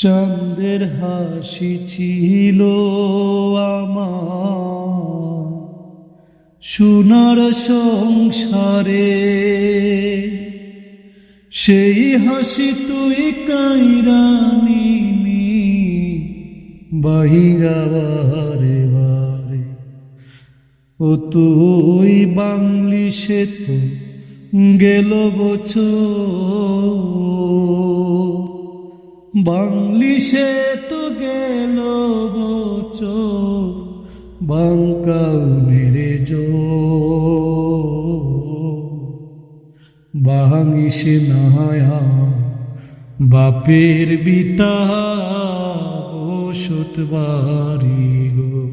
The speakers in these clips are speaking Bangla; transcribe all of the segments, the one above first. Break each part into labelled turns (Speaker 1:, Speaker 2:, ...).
Speaker 1: চাঁদের হাসি ছিল আমার সোনার সংসারে, সেই হাসি তুই কাইরা নিনি বাহিরা বারে বারে। ও তুই বাংলি সে তো গেল বছর, বাংলি সে তো গেল বছর, বাঙ্কাউনের বাঙিসে নাহায়া বাপের বিটা বসত বাড়ি গো।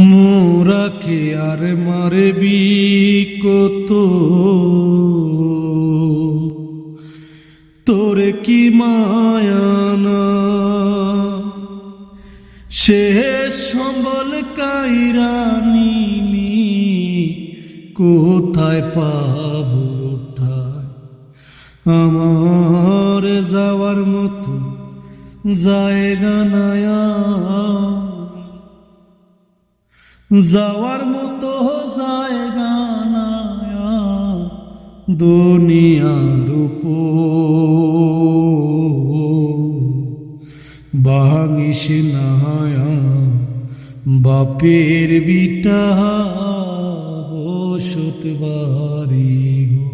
Speaker 1: মোরা কে আর মারবি কত, তোরে কি মায়ানা সে সম্বল কাইরা নিলি, কোথায় পাবো ঠাই আমার যাওয়ার মতো জায়গা নায়া, যাওয়ার মতো জায়গা নায়া দুনিয়ার উপর। বাঙিস নায়া বাপের বিটা বসত বাড়ি গো।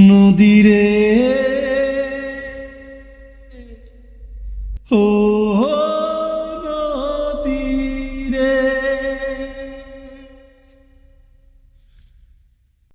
Speaker 1: নদীরে